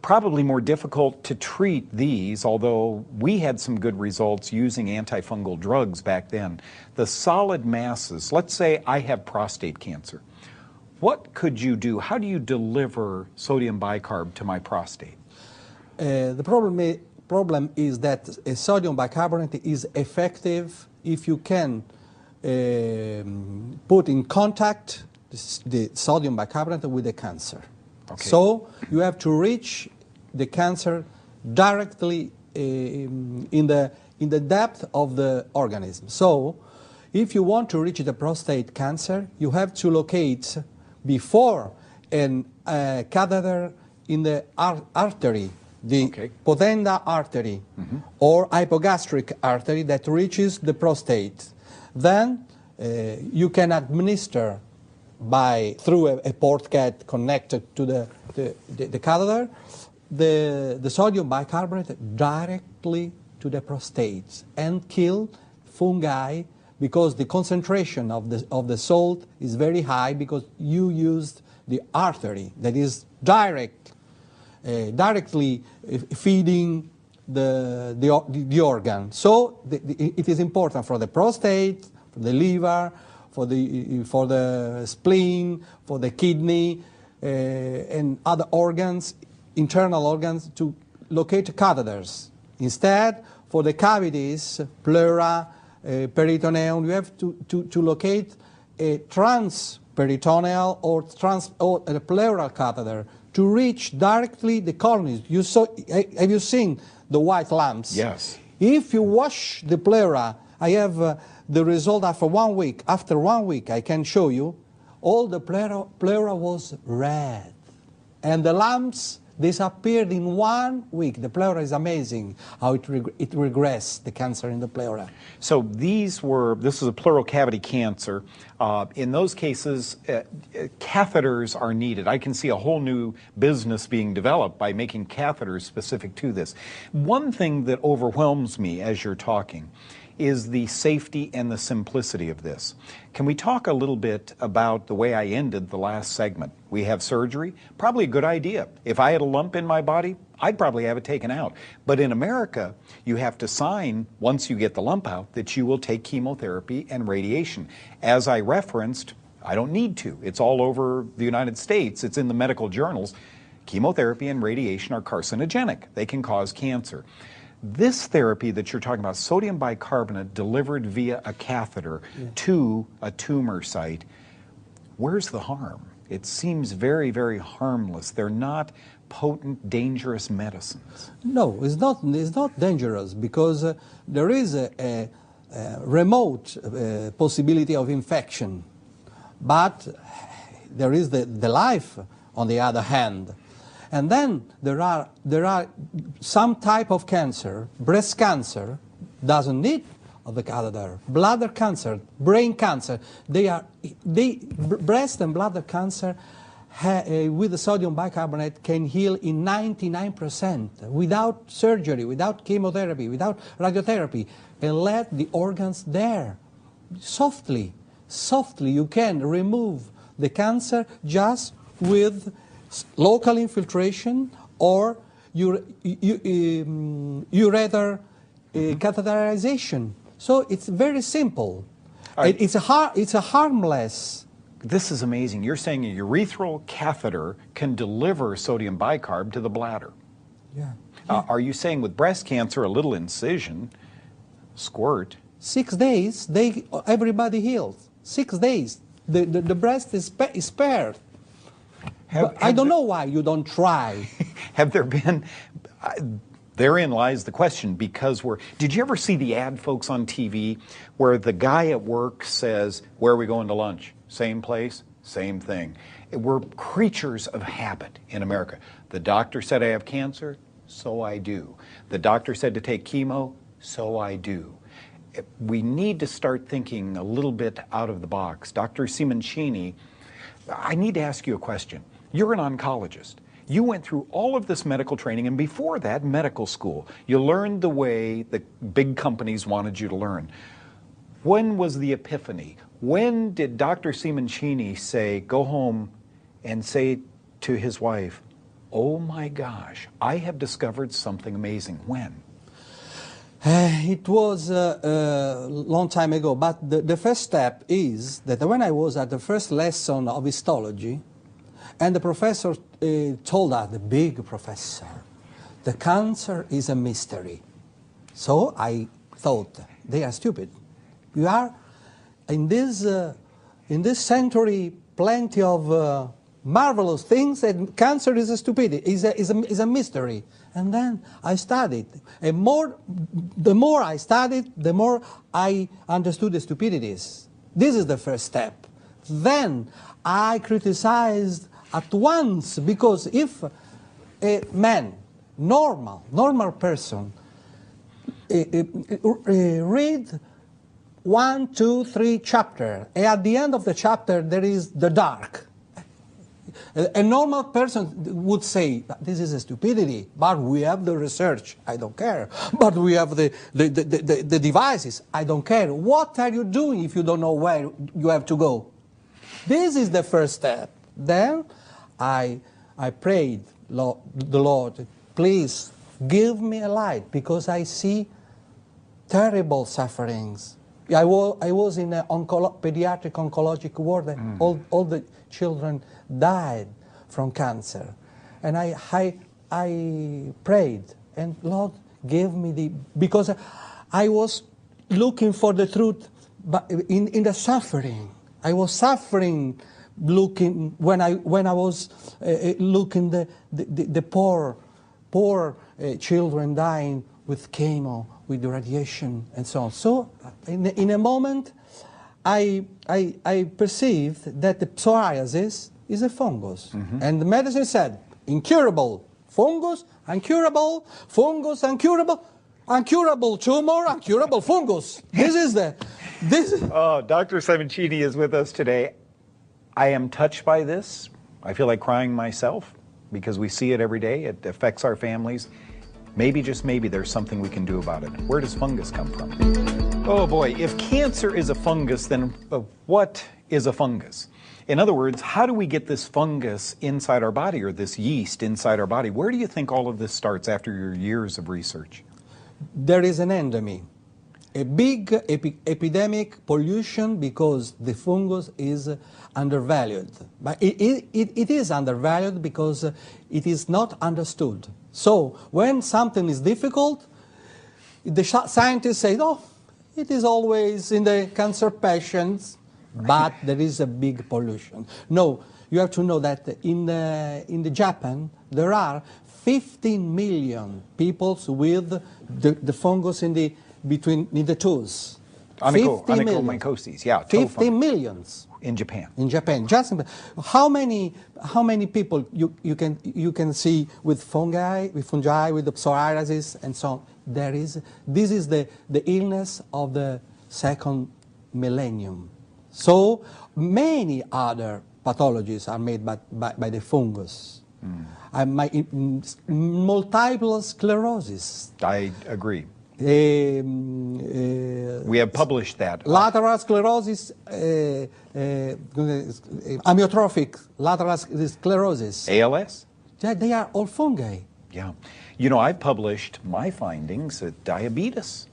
probably more difficult to treat these, although we had some good results using antifungal drugs back then. The solid masses, let's say I have prostate cancer. What could you do? How do you deliver sodium bicarb to my prostate? The problem is that sodium bicarbonate is effective if you can put in contact the sodium bicarbonate with the cancer. Okay. So you have to reach the cancer directly in the depth of the organism. So if you want to reach the prostate cancer, you have to locate before a catheter in the artery, the potenda artery, or hypogastric artery that reaches the prostate. Then you can administer through a port cat connected to the catheter the sodium bicarbonate directly to the prostate and kill fungi, because the concentration of the salt is very high, because you used the artery that is directly feeding the organ. So it is important for the prostate, for the liver, for the spleen, for the kidney, and other organs, internal organs, to locate catheters. Instead, for the cavities, pleura, peritoneum, you have to locate a transperitoneal or a pleural catheter to reach directly the colonies. Have you seen the white lumps? Yes. If you wash the pleura, I have the result after 1 week. After 1 week, I can show you, all the pleura was red, and the lumps disappeared in 1 week. The pleura is amazing how it regressed, the cancer in the pleura. So this is a pleural cavity cancer. In those cases, catheters are needed. I can see a whole new business being developed by making catheters specific to this. One thing that overwhelms me as you're talking is the safety and the simplicity of this. Can we talk a little bit about the way I ended the last segment? We have surgery, probably a good idea. If I had a lump in my body, I'd probably have it taken out. But in America, you have to sign, once you get the lump out, that you will take chemotherapy and radiation. As I referenced, I don't need to. It's all over the United States. It's in the medical journals. Chemotherapy and radiation are carcinogenic. They can cause cancer. This therapy that you're talking about, sodium bicarbonate delivered via a catheter to a tumor site, where's the harm? It seems very, very harmless. They're not potent, dangerous medicines. No, it's not dangerous, because there is a remote possibility of infection. But there is the life on the other hand. And then there are some type of cancer. Breast cancer doesn't need of the catheter. Bladder cancer, brain cancer, breast and bladder cancer with the sodium bicarbonate can heal in 99% without surgery, without chemotherapy, without radiotherapy, and let the organs there. Softly you can remove the cancer just with local infiltration or ureter catheterization. So it's very simple. Right. It's a harmless. This is amazing. You're saying a urethral catheter can deliver sodium bicarb to the bladder. Yeah. Are you saying with breast cancer, a little incision, squirt? 6 days, everybody heals. 6 days, the breast is spared. I don't know why you don't try. Have there been, therein lies the question, because did you ever see the ad, folks, on TV where the guy at work says, where are we going to lunch? Same place, same thing. We're creatures of habit in America. The doctor said I have cancer, so I do. The doctor said to take chemo, so I do. We need to start thinking a little bit out of the box. Dr. Simoncini, I need to ask you a question. You're an oncologist. You went through all of this medical training, and before that, medical school. You learned the way the big companies wanted you to learn. When was the epiphany? When did Dr. Simoncini say, go home and say to his wife, oh my gosh, I have discovered something amazing. When? It was a long time ago, but the first step is that when I was at the first lesson of histology, and the professor told us, the big professor, the cancer is a mystery. So I thought, they are stupid. You are, in this century, plenty of marvelous things, and cancer is a stupidity, is a mystery. And then I studied. And the more I studied, the more I understood the stupidities. This is the first step. Then I criticized at once, because if a man, normal person, read 1, 2, 3 chapters, and at the end of the chapter there is the dark. A normal person would say, this is a stupidity, but we have the research, I don't care. But we have the devices, I don't care. What are you doing if you don't know where you have to go? This is the first step. Then I prayed the Lord, please give me a light, because I see terrible sufferings. I was in a pediatric oncologic ward, and all the children died from cancer. And I prayed, and Lord gave me because I was looking for the truth, but in the suffering. I was suffering looking when I was looking the poor children dying with chemo, with radiation, and so on. So in a moment, I perceived that the psoriasis is a fungus. And the medicine said, incurable fungus, uncurable fungus, uncurable tumor, uncurable fungus. Oh, Dr. Simoncini is with us today. I am touched by this. I feel like crying myself, because we see it every day. It affects our families. Maybe, just maybe, there's something we can do about it. Where does fungus come from? Oh boy, if cancer is a fungus, then what is a fungus? In other words, how do we get this fungus inside our body, or this yeast inside our body? Where do you think all of this starts after your years of research? There is an endemic, a big epidemic pollution, because the fungus is undervalued. But it is undervalued because it is not understood. So when something is difficult, the scientists say, oh, it is always in the cancer patients, but there is a big pollution. No, you have to know that in the Japan, there are 15 million people with the fungus in the tooth. Onychomycosis, yeah. 15 millions. In Japan. In Japan. Just how many people you can see with fungi, with the psoriasis and so on? This is the illness of the second millennium. So many other pathologies are made by the fungus. Multiple sclerosis. I agree. We have published that. Lateral sclerosis, amyotrophic lateral sclerosis. ALS? Yeah, they are all fungi. Yeah. You know, I've published my findings at diabetes,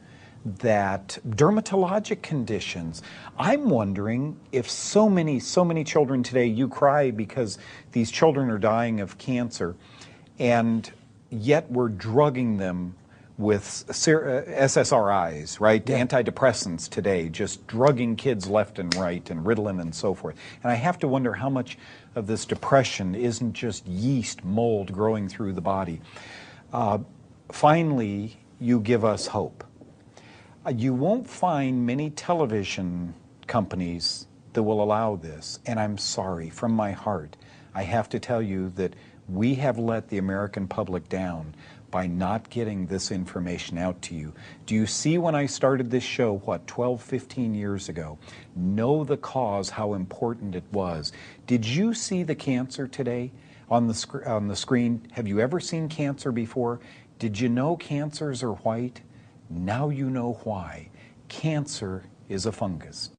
that dermatologic conditions. I'm wondering if so many children today, you cry because these children are dying of cancer, and yet we're drugging them with SSRIs, right? Yeah. Antidepressants today, just drugging kids left and right, and Ritalin and so forth. And I have to wonder how much of this depression isn't just yeast mold growing through the body. Finally, you give us hope. You won't find many television companies that will allow this, and I'm sorry, from my heart, I have to tell you that we have let the American public down by not getting this information out to you. Do you see, when I started this show, 12, 15 years ago, know the cause, how important it was? Did you see the cancer today on the screen? Have you ever seen cancer before? Did you know cancers are white? Now you know why. Cancer is a fungus.